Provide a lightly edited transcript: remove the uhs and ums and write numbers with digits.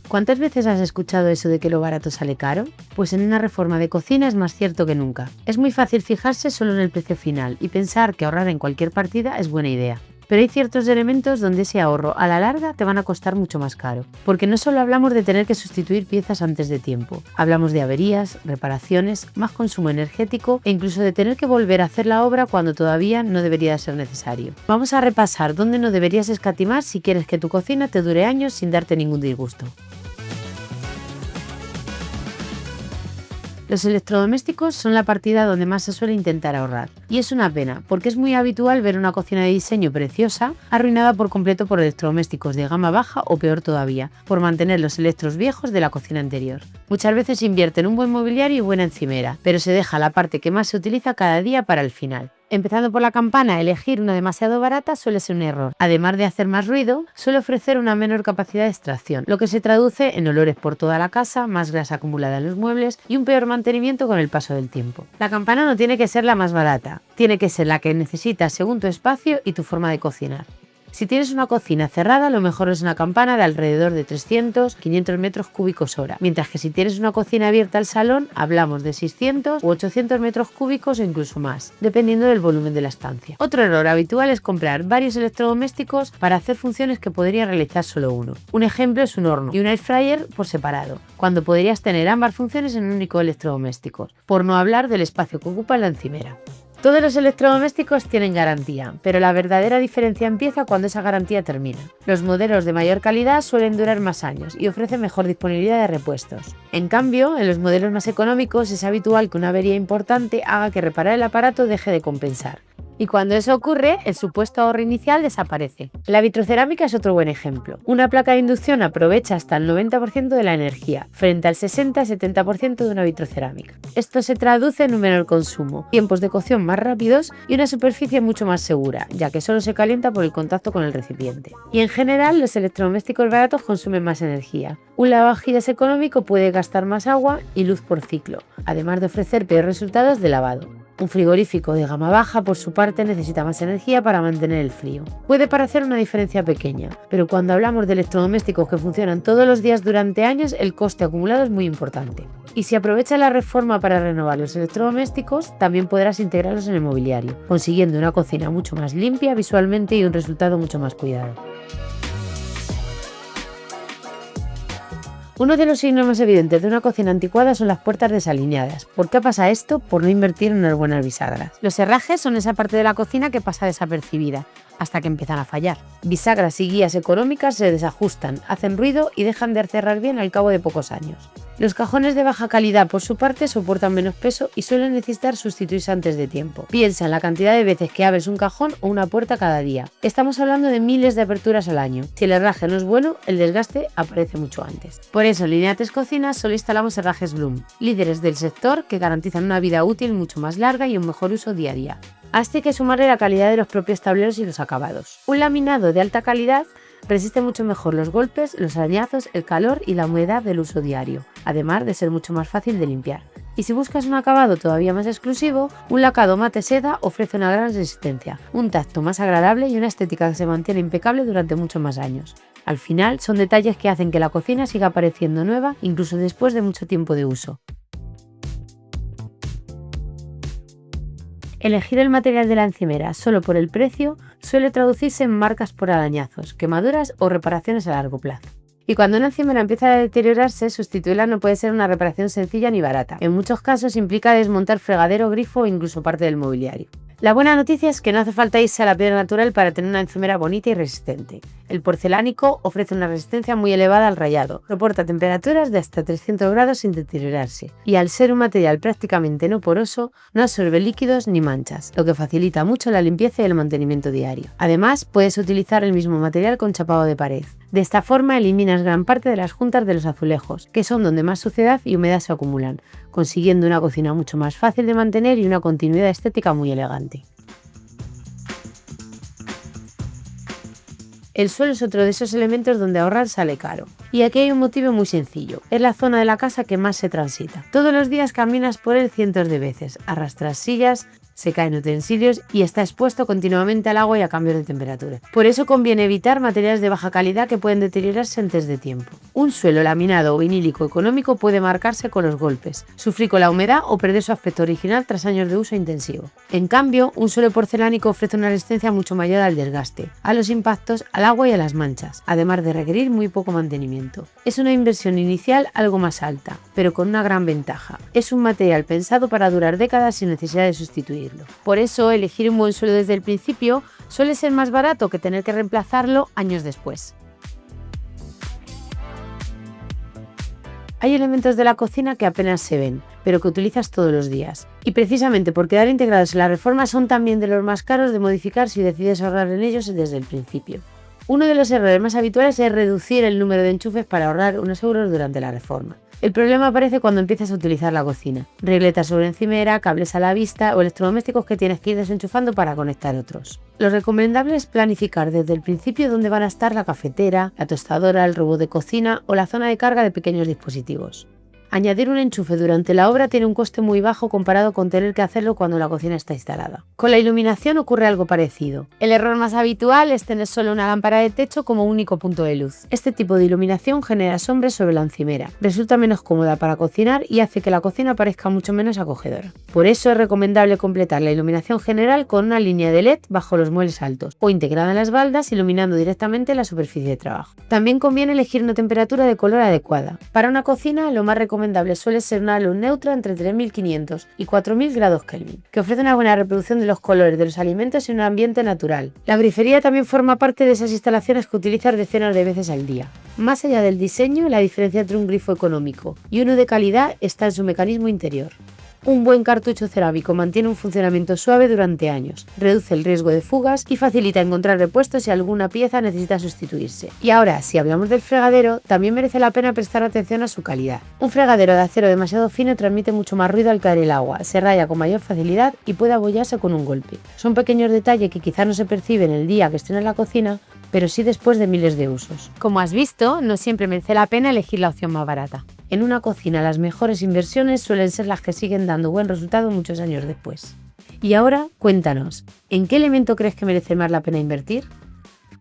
¿Cuántas veces has escuchado eso de que lo barato sale caro? Pues en una reforma de cocina es más cierto que nunca. Es muy fácil fijarse solo en el precio final y pensar que ahorrar en cualquier partida es buena idea. Pero hay ciertos elementos donde ese ahorro a la larga te van a costar mucho más caro. Porque no solo hablamos de tener que sustituir piezas antes de tiempo, hablamos de averías, reparaciones, más consumo energético e incluso de tener que volver a hacer la obra cuando todavía no debería ser necesario. Vamos a repasar dónde no deberías escatimar si quieres que tu cocina te dure años sin darte ningún disgusto. Los electrodomésticos son la partida donde más se suele intentar ahorrar. Y es una pena, porque es muy habitual ver una cocina de diseño preciosa arruinada por completo por electrodomésticos de gama baja o peor todavía, por mantener los electros viejos de la cocina anterior. Muchas veces se invierte en un buen mobiliario y buena encimera, pero se deja la parte que más se utiliza cada día para el final. Empezando por la campana, elegir una demasiado barata suele ser un error. Además de hacer más ruido, suele ofrecer una menor capacidad de extracción, lo que se traduce en olores por toda la casa, más grasa acumulada en los muebles y un peor mantenimiento con el paso del tiempo. La campana no tiene que ser la más barata, tiene que ser la que necesitas según tu espacio y tu forma de cocinar. Si tienes una cocina cerrada, lo mejor es una campana de alrededor de 300-500 metros cúbicos hora, mientras que si tienes una cocina abierta al salón, hablamos de 600 u 800 metros cúbicos o incluso más, dependiendo del volumen de la estancia. Otro error habitual es comprar varios electrodomésticos para hacer funciones que podría realizar solo uno. Un ejemplo es un horno y un air fryer por separado, cuando podrías tener ambas funciones en un único electrodoméstico, por no hablar del espacio que ocupa la encimera. Todos los electrodomésticos tienen garantía, pero la verdadera diferencia empieza cuando esa garantía termina. Los modelos de mayor calidad suelen durar más años y ofrecen mejor disponibilidad de repuestos. En cambio, en los modelos más económicos es habitual que una avería importante haga que reparar el aparato deje de compensar. Y cuando eso ocurre, el supuesto ahorro inicial desaparece. La vitrocerámica es otro buen ejemplo. Una placa de inducción aprovecha hasta el 90% de la energía, frente al 60-70% de una vitrocerámica. Esto se traduce en un menor consumo, tiempos de cocción más rápidos y una superficie mucho más segura, ya que solo se calienta por el contacto con el recipiente. Y en general, los electrodomésticos baratos consumen más energía. Un lavavajillas económico puede gastar más agua y luz por ciclo, además de ofrecer peores resultados de lavado. Un frigorífico de gama baja, por su parte, necesita más energía para mantener el frío. Puede parecer una diferencia pequeña, pero cuando hablamos de electrodomésticos que funcionan todos los días durante años, el coste acumulado es muy importante. Y si aprovechas la reforma para renovar los electrodomésticos, también podrás integrarlos en el mobiliario, consiguiendo una cocina mucho más limpia visualmente y un resultado mucho más cuidado. Uno de los signos más evidentes de una cocina anticuada son las puertas desalineadas. ¿Por qué pasa esto? Por no invertir en unas buenas bisagras. Los herrajes son esa parte de la cocina que pasa desapercibida, hasta que empiezan a fallar. Bisagras y guías económicas se desajustan, hacen ruido y dejan de cerrar bien al cabo de pocos años. Los cajones de baja calidad, por su parte, soportan menos peso y suelen necesitar sustituirse antes de tiempo. Piensa en la cantidad de veces que abres un cajón o una puerta cada día. Estamos hablando de miles de aperturas al año. Si el herraje no es bueno, el desgaste aparece mucho antes. Por eso, en Lineates Cocinas solo instalamos herrajes Bloom, líderes del sector que garantizan una vida útil mucho más larga y un mejor uso día a día. Así que sumarle la calidad de los propios tableros y los acabados. Un laminado de alta calidad resiste mucho mejor los golpes, los arañazos, el calor y la humedad del uso diario, además de ser mucho más fácil de limpiar. Y si buscas un acabado todavía más exclusivo, un lacado mate seda ofrece una gran resistencia, un tacto más agradable y una estética que se mantiene impecable durante muchos más años. Al final, son detalles que hacen que la cocina siga pareciendo nueva incluso después de mucho tiempo de uso. Elegir el material de la encimera solo por el precio suele traducirse en marcas por arañazos, quemaduras o reparaciones a largo plazo. Y cuando una encimera empieza a deteriorarse, sustituirla no puede ser una reparación sencilla ni barata. En muchos casos implica desmontar fregadero, grifo o incluso parte del mobiliario. La buena noticia es que no hace falta irse a la piedra natural para tener una encimera bonita y resistente. El porcelánico ofrece una resistencia muy elevada al rayado, soporta temperaturas de hasta 300 grados sin deteriorarse, y al ser un material prácticamente no poroso, no absorbe líquidos ni manchas, lo que facilita mucho la limpieza y el mantenimiento diario. Además, puedes utilizar el mismo material con chapado de pared. De esta forma eliminas gran parte de las juntas de los azulejos, que son donde más suciedad y humedad se acumulan, consiguiendo una cocina mucho más fácil de mantener y una continuidad estética muy elegante. El suelo es otro de esos elementos donde ahorrar sale caro. Y aquí hay un motivo muy sencillo. Es la zona de la casa que más se transita. Todos los días caminas por él cientos de veces, arrastras sillas, se caen utensilios y está expuesto continuamente al agua y a cambios de temperatura. Por eso conviene evitar materiales de baja calidad que pueden deteriorarse antes de tiempo. Un suelo laminado o vinílico económico puede marcarse con los golpes, sufrir con la humedad o perder su aspecto original tras años de uso intensivo. En cambio, un suelo porcelánico ofrece una resistencia mucho mayor al desgaste, a los impactos, al agua y a las manchas, además de requerir muy poco mantenimiento. Es una inversión inicial algo más alta, pero con una gran ventaja. Es un material pensado para durar décadas sin necesidad de sustituirlo. Por eso, elegir un buen suelo desde el principio suele ser más barato que tener que reemplazarlo años después. Hay elementos de la cocina que apenas se ven, pero que utilizas todos los días. Y precisamente por quedar integrados en la reforma son también de los más caros de modificar si decides ahorrar en ellos desde el principio. Uno de los errores más habituales es reducir el número de enchufes para ahorrar unos euros durante la reforma. El problema aparece cuando empiezas a utilizar la cocina. Regletas sobre encimera, cables a la vista o electrodomésticos que tienes que ir desenchufando para conectar otros. Lo recomendable es planificar desde el principio dónde van a estar la cafetera, la tostadora, el robot de cocina o la zona de carga de pequeños dispositivos. Añadir un enchufe durante la obra tiene un coste muy bajo comparado con tener que hacerlo cuando la cocina está instalada. Con la iluminación ocurre algo parecido. El error más habitual es tener solo una lámpara de techo como único punto de luz. Este tipo de iluminación genera sombras sobre la encimera, resulta menos cómoda para cocinar y hace que la cocina parezca mucho menos acogedora. Por eso es recomendable completar la iluminación general con una línea de LED bajo los muebles altos o integrada en las baldas iluminando directamente la superficie de trabajo. También conviene elegir una temperatura de color adecuada. Para una cocina lo más recomendable suele ser una luz neutra entre 3500 y 4000 grados Kelvin, que ofrece una buena reproducción de los colores de los alimentos en un ambiente natural. La grifería también forma parte de esas instalaciones que utilizas decenas de veces al día. Más allá del diseño, la diferencia entre un grifo económico y uno de calidad está en su mecanismo interior. Un buen cartucho cerámico mantiene un funcionamiento suave durante años, reduce el riesgo de fugas y facilita encontrar repuestos si alguna pieza necesita sustituirse. Y ahora, si hablamos del fregadero, también merece la pena prestar atención a su calidad. Un fregadero de acero demasiado fino transmite mucho más ruido al caer el agua, se raya con mayor facilidad y puede abollarse con un golpe. Son pequeños detalles que quizás no se perciben el día que estén en la cocina, pero sí después de miles de usos. Como has visto, no siempre merece la pena elegir la opción más barata. En una cocina las mejores inversiones suelen ser las que siguen dando buen resultado muchos años después. Y ahora, cuéntanos, ¿en qué elemento crees que merece más la pena invertir?